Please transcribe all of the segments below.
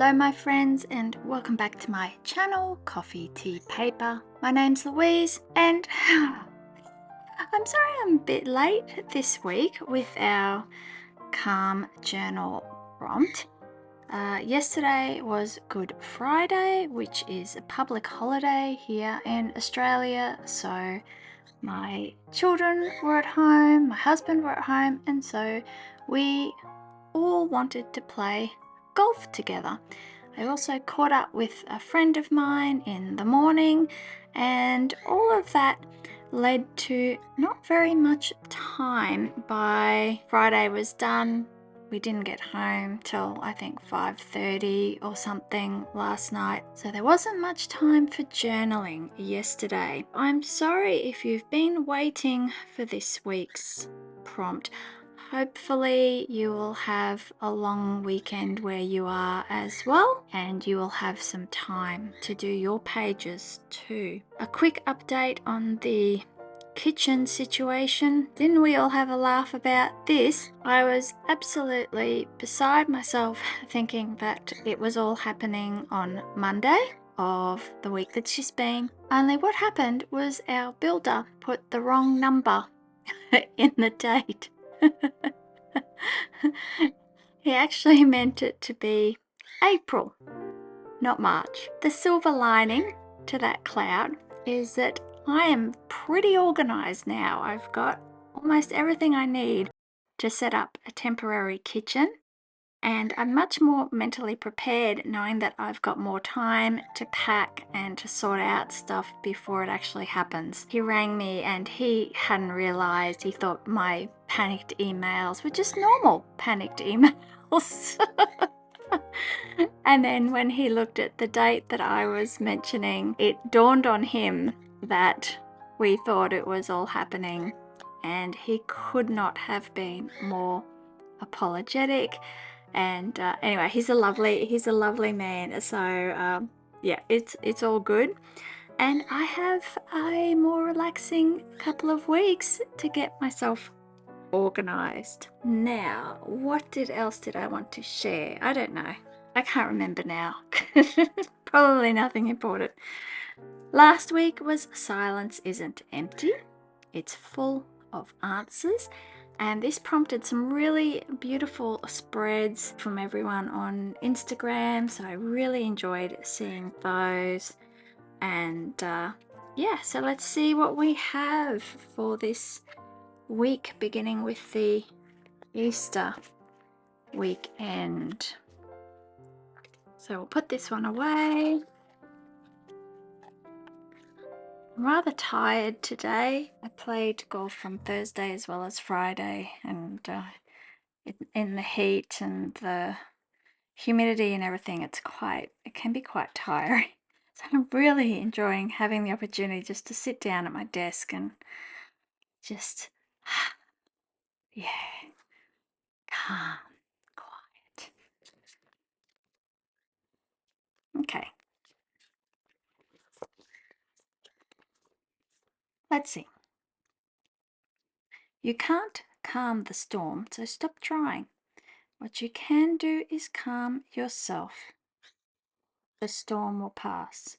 Hello my friends and welcome back to my channel, Coffee Tea Paper. My name's Louise and I'm sorry I'm a bit late this week with our calm journal prompt. Yesterday was Good Friday, which is a public holiday here in Australia, so my children were at home, my husband were at home, and so we all wanted to play golf together. I also caught up with a friend of mine in the morning, and all of that led to not very much time. By Friday was done, we didn't get home till I think 5:30 or something last night, so there wasn't much time for journaling yesterday. I'm sorry if you've been waiting for this week's prompt. Hopefully you will have a long weekend where you are as well, and you will have some time to do your pages too. A quick update on the kitchen situation. Didn't we all have a laugh about this? I was absolutely beside myself thinking that it was all happening on Monday of the week that she's been. Only what happened was our builder put the wrong number in the date. He actually meant it to be April, not March. The silver lining to that cloud is that I am pretty organized now. I've got almost everything I need to set up a temporary kitchen, and I'm much more mentally prepared knowing that I've got more time to pack and to sort out stuff before it actually happens. He rang me and he hadn't realized. He thought my panicked emails were just normal panicked emails. And then when he looked at the date that I was mentioning, it dawned on him that we thought it was all happening, and he could not have been more apologetic. And anyway, he's a lovely man, so yeah, it's all good, and I have a more relaxing couple of weeks to get myself organized. Now, what else did I want to share? I don't know, I can't remember now. Probably nothing important. Last week was Silence Isn't Empty, it's full of answers. And this prompted some really beautiful spreads from everyone on Instagram, so I really enjoyed seeing those. And yeah, so let's see what we have for this week, beginning with the Easter weekend. So we'll put this one away. I'm rather tired today. I played golf on Thursday as well as Friday, and in the heat and the humidity and everything, it can be quite tiring. So I'm really enjoying having the opportunity just to sit down at my desk and just, yeah, calm, quiet. Okay. Let's see. You can't calm the storm, so stop trying. What you can do is calm yourself. The storm will pass.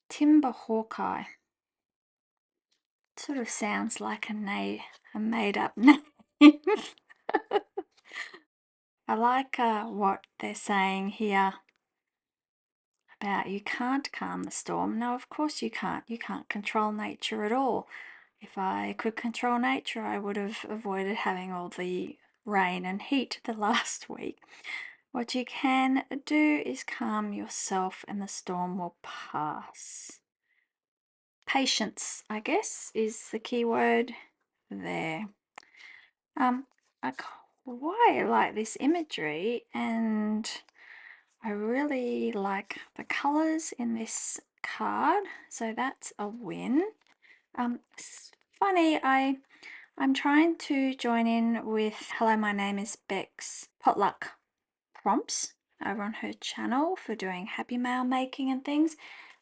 Timber Hawkeye. Sort of sounds like a made-up name. I like what they're saying here about you can't calm the storm. No, of course you can't. You can't control nature at all. If I could control nature, I would have avoided having all the rain and heat the last week. What you can do is calm yourself and the storm will pass. Patience, I guess, is the key word there. I quite like this imagery, and I really like the colors in this card, so that's a win. It's funny, I'm trying to join in with Hello, my name is Beck's potluck prompts over on her channel for doing happy mail making and things,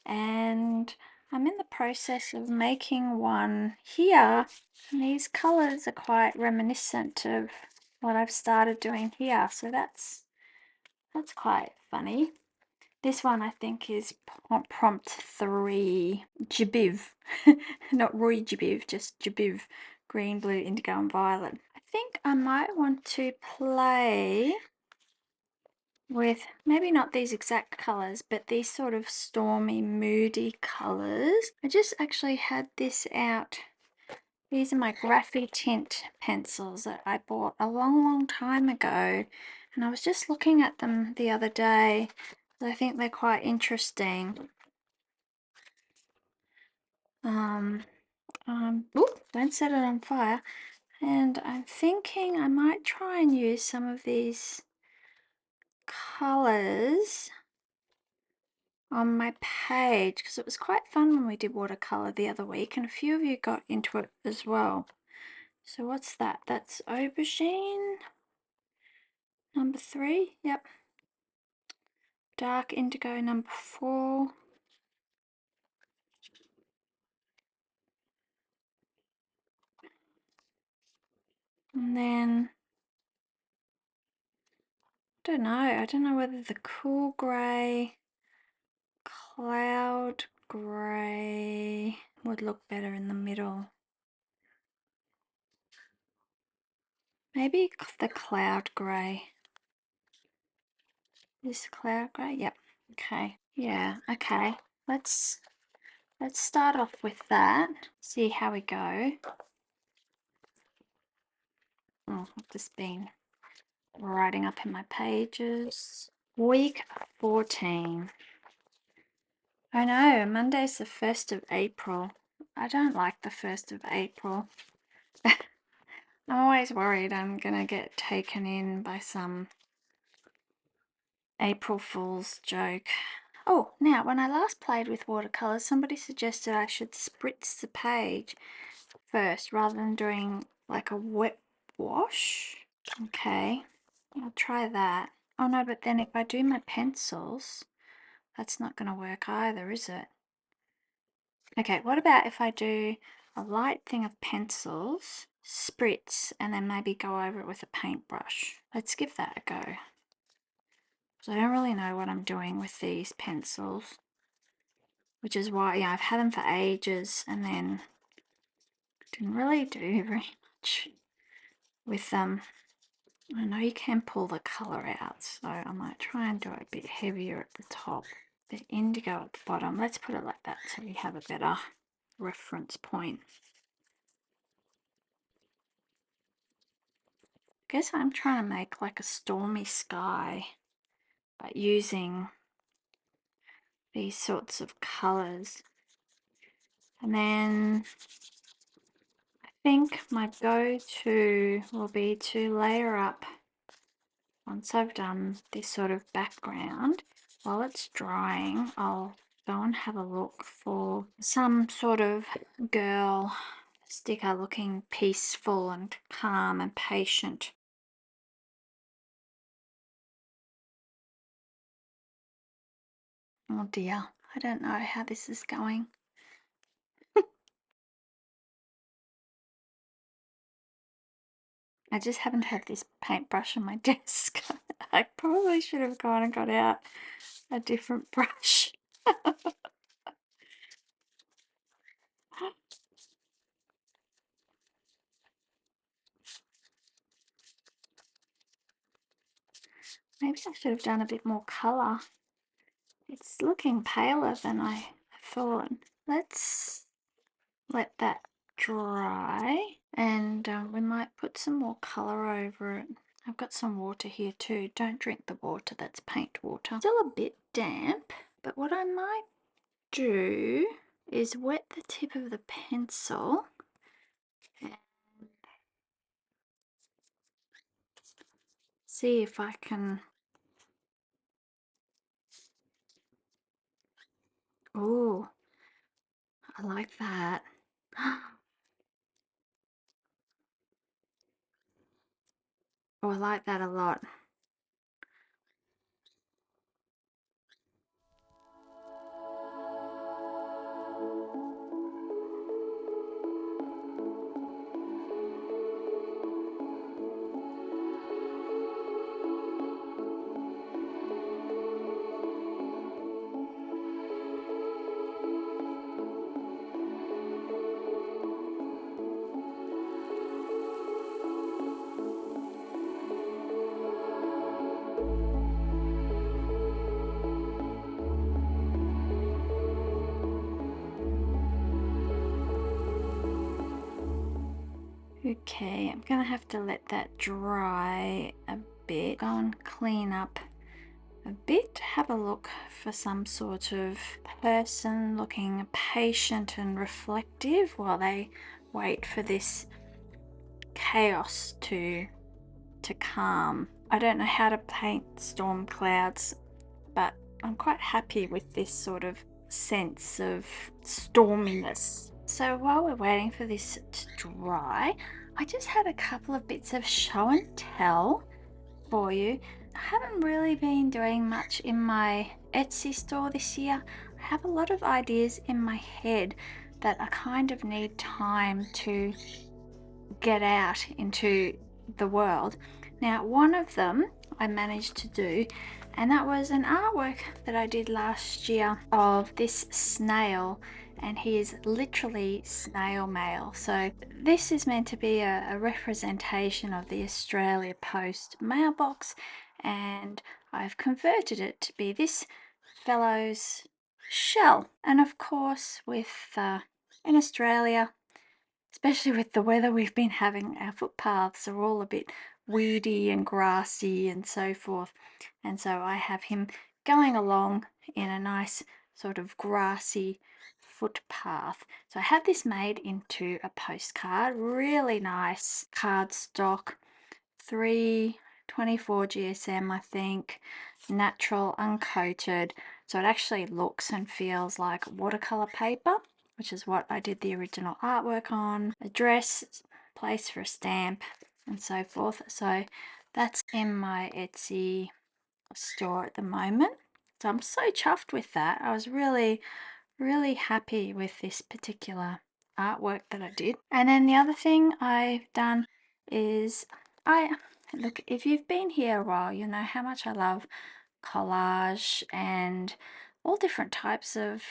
and I'm in the process of making one here, and these colors are quite reminiscent of what I've started doing here. So that's quite funny. This one I think is prompt 3, Jabiv. Not Roy Jabiv, just Jabiv. Green, blue, indigo and violet. I think I might want to play with maybe not these exact colors, but these sort of stormy, moody colors. I just actually had this out. These are my Graphy Tint pencils that I bought a long time ago, and I was just looking at them the other day. I think they're quite interesting. Don't set it on fire. And I'm thinking I might try and use some of these colors on my page, because it was quite fun when we did watercolor the other week, and a few of you got into it as well. So what's that? That's aubergine number 3. Yep. Dark indigo number 4. And then I don't know whether the cool grey, cloud grey would look better in the middle. Maybe the cloud grey. This cloud grey? Yep. Okay. Yeah, okay. Let's start off with that. See how we go. Oh, I've just been writing up in my pages. Week 14. I know, Monday's the 1st of April. I don't like the 1st of April. I'm always worried I'm gonna get taken in by some April Fool's joke. Oh, now, when I last played with watercolors, somebody suggested I should spritz the page first rather than doing like a wet wash. Okay, I'll try that. Oh no, but then if I do my pencils, that's not going to work either, is it? Okay, what about if I do a light thing of pencils, spritz, and then maybe go over it with a paintbrush? Let's give that a go. So I don't really know what I'm doing with these pencils, which is why, yeah, I've had them for ages and then didn't really do very much with them. I know you can pull the colour out, so I might try and do it a bit heavier at the top. The indigo at the bottom. Let's put it like that so we have a better reference point. I guess I'm trying to make like a stormy sky, but using these sorts of colours. And then I think my go-to will be to layer up, once I've done this sort of background, while it's drying, I'll go and have a look for some sort of girl sticker looking peaceful and calm and patient. Oh dear, I don't know how this is going. I just happen to have this paintbrush on my desk. I probably should have gone and got out a different brush. Maybe I should have done a bit more colour. It's looking paler than I thought. Let's let that dry, and we might put some more colour over it. I've got some water here too. Don't drink the water, that's paint water. Still a bit damp, but what I might do is wet the tip of the pencil and see if I can... Oh, I like that. Oh, I like that a lot. Okay, I'm gonna have to let that dry a bit. Go and clean up a bit. Have a look for some sort of person looking patient and reflective while they wait for this chaos to calm. I don't know how to paint storm clouds, but I'm quite happy with this sort of sense of storminess. So while we're waiting for this to dry, I just had a couple of bits of show and tell for you. I haven't really been doing much in my Etsy store this year. I have a lot of ideas in my head that I kind of need time to get out into the world. Now, one of them I managed to do, and that was an artwork that I did last year of this snail, and he is literally snail mail. So this is meant to be a representation of the Australia Post mailbox, and I've converted it to be this fellow's shell. And of course, with in Australia, especially with the weather we've been having, our footpaths are all a bit weedy and grassy and so forth. And so I have him going along in a nice sort of grassy footpath. So I have this made into a postcard, really nice cardstock, 324 GSM, I think, natural, uncoated. So it actually looks and feels like watercolor paper, which is what I did the original artwork on. Address, place for a stamp, and so forth. So that's in my Etsy store at the moment. So I'm so chuffed with that. I was really happy with this particular artwork that I did. And then the other thing I've done is look, if you've been here a while, you know how much I love collage and all different types of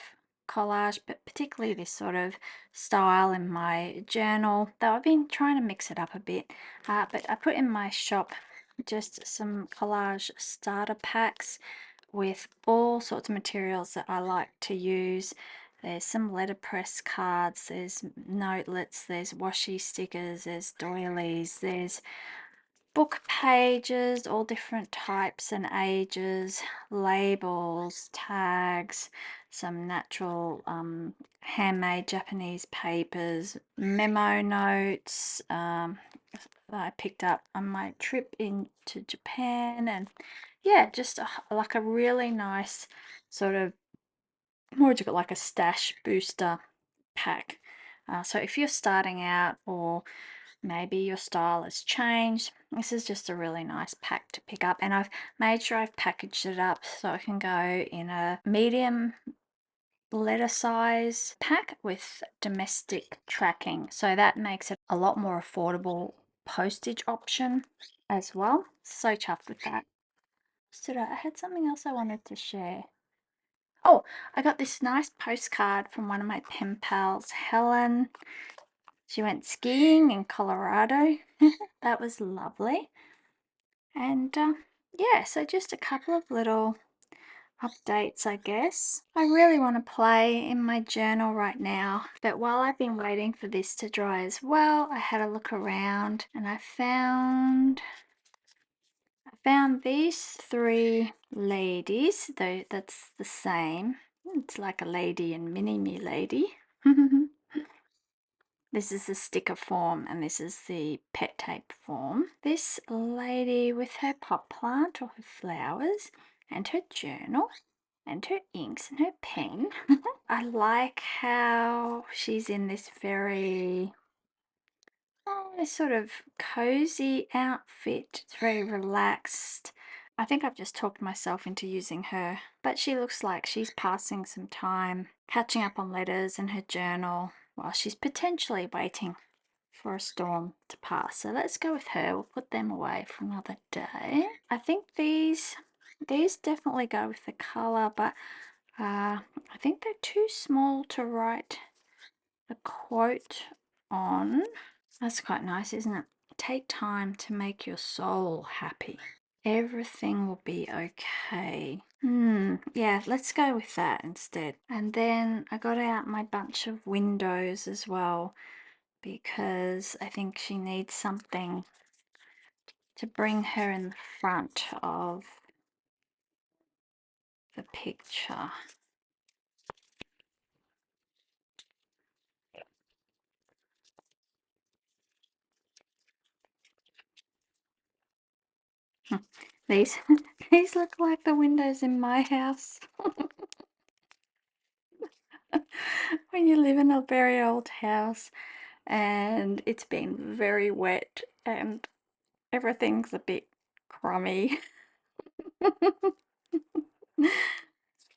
collage, but particularly this sort of style in my journal, though I've been trying to mix it up a bit. But I put in my shop just some collage starter packs with all sorts of materials that I like to use. There's some letterpress cards, there's notelets, there's washi stickers, there's doilies, there's book pages, all different types and ages, labels, tags, some natural handmade Japanese papers, memo notes that I picked up on my trip into Japan, and yeah, just like a really nice sort of, more like a stash booster pack. So if you're starting out, or maybe your style has changed, this is just a really nice pack to pick up. And I've made sure I've packaged it up so it can go in a medium letter size pack with domestic tracking. So that makes it a lot more affordable postage option as well. So chuffed with that. So I had something else I wanted to share. Oh, I got this nice postcard from one of my pen pals, Helen. She went skiing in Colorado. That was lovely. And yeah, so just a couple of little updates, I guess. I really want to play in my journal right now, but while I've been waiting for this to dry as well, I had a look around and I found these three ladies, though that's the same. It's like a lady and mini me lady. This is the sticker form and this is the pet tape form. This lady with her pot plant or her flowers and her journal and her inks and her pen. I like how she's in this very this sort of cozy outfit. It's very relaxed. I think I've just talked myself into using her, but she looks like she's passing some time, catching up on letters and her journal while she's potentially waiting for a storm to pass. So let's go with her. We'll put them away for another day. I think these definitely go with the colour, but I think they're too small to write a quote on. That's quite nice, isn't it? Take time to make your soul happy. Everything will be okay. Yeah, let's go with that instead. And then I got out my bunch of windows as well. because I think she needs something to bring her in the front of the picture. These these look like the windows in my house. When you live in a very old house and it's been very wet and everything's a bit crummy.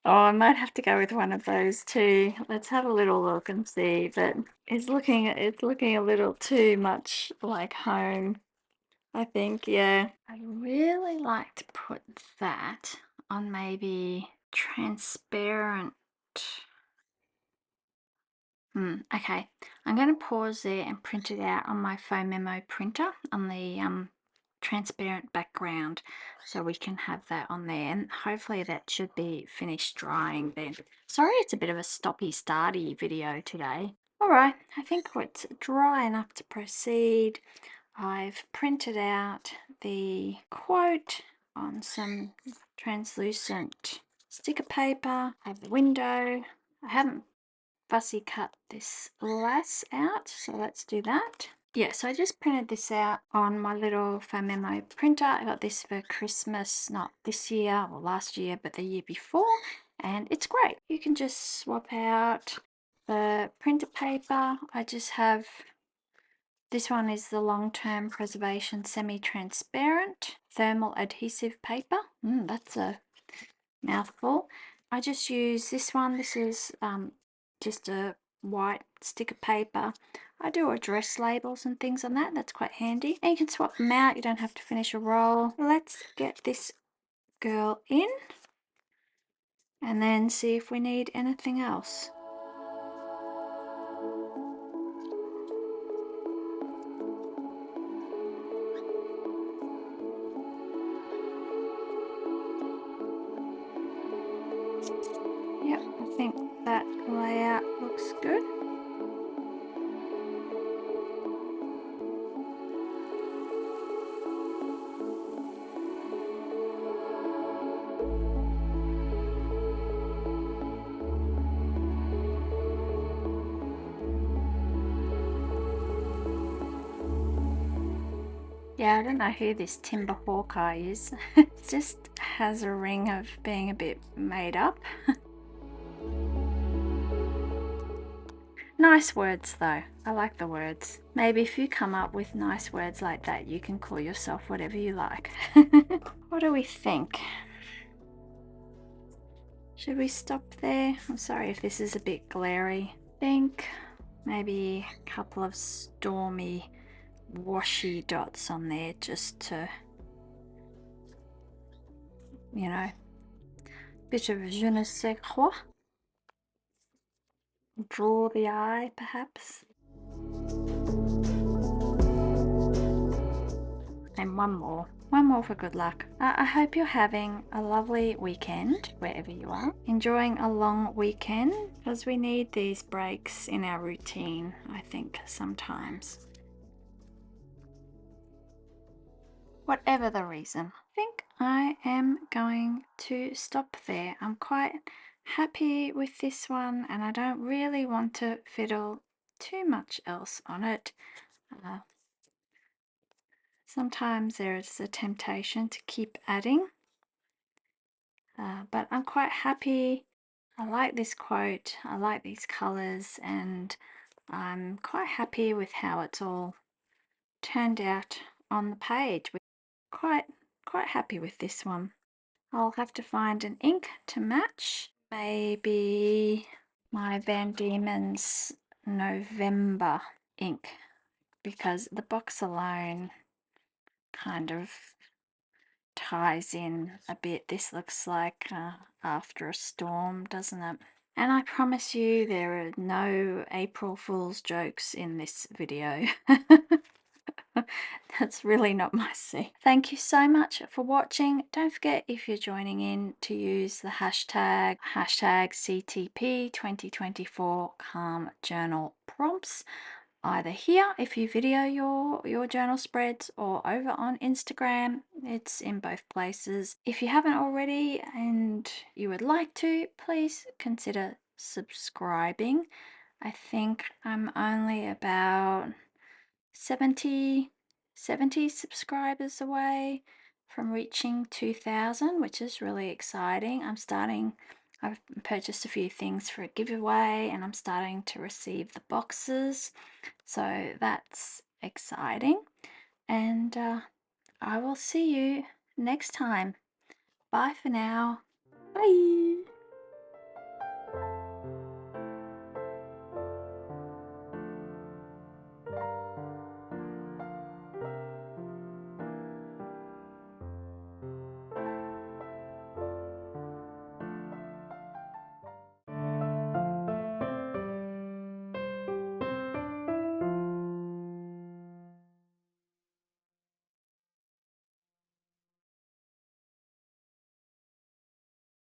Oh, I might have to go with one of those too. Let's have a little look and see, but it's looking a little too much like home, I think. Yeah, I'd really like to put that on maybe transparent. Okay, I'm going to pause there and print it out on my phone memo printer on the transparent background so we can have that on there, and hopefully that should be finished drying then. Sorry, it's a bit of a stoppy-starty video today. Alright, I think it's dry enough to proceed. I've printed out the quote on some translucent sticker paper. I have the window. I haven't fussy cut this lace out, so let's do that. Yeah, so I just printed this out on my little phone memo printer. I got this for Christmas, not this year or last year, but the year before, and it's great. You can just swap out the printer paper. I just have, this one is the long-term preservation semi-transparent thermal adhesive paper. That's a mouthful. I just use this one. This is just a white sticker paper. I do address labels and things on that. That's quite handy. And you can swap them out. You don't have to finish a roll. Let's get this girl in and then see if we need anything else. Yep, I think that layout looks good. Yeah, I don't know who this Timber Hawkeye is. It just has a ring of being a bit made up. Nice words though. I like the words. Maybe if you come up with nice words like that, you can call yourself whatever you like. What do we think? Should we stop there? I'm sorry if this is a bit glary. Think maybe a couple of Stormy washy dots on there just to, you know, bit of je ne sais quoi. Draw the eye perhaps. And one more for good luck. I hope you're having a lovely weekend wherever you are. Enjoying a long weekend, because we need these breaks in our routine, I think, sometimes. Whatever the reason. I think I am going to stop there. I'm quite happy with this one and I don't really want to fiddle too much else on it. Sometimes there is a temptation to keep adding, but I'm quite happy. I like this quote, I like these colors, and I'm quite happy with how it's all turned out on the page. Quite happy with this one. I'll have to find an ink to match. Maybe my Van Diemen's November ink, because the box alone kind of ties in a bit. This looks like after a storm, doesn't it? And I promise you there are no April Fool's jokes in this video. That's really not my scene. Thank you so much for watching. Don't forget, if you're joining in, to use the hashtag CTP 2024 Calm Journal Prompts. either here if you video your journal spreads, or over on Instagram. It's in both places. If you haven't already and you would like to, please consider subscribing. I think I'm only about 70 subscribers away from reaching 2,000, which is really exciting. I've purchased a few things for a giveaway, and I'm starting to receive the boxes, so that's exciting. And I will see you next time. Bye for now. Bye.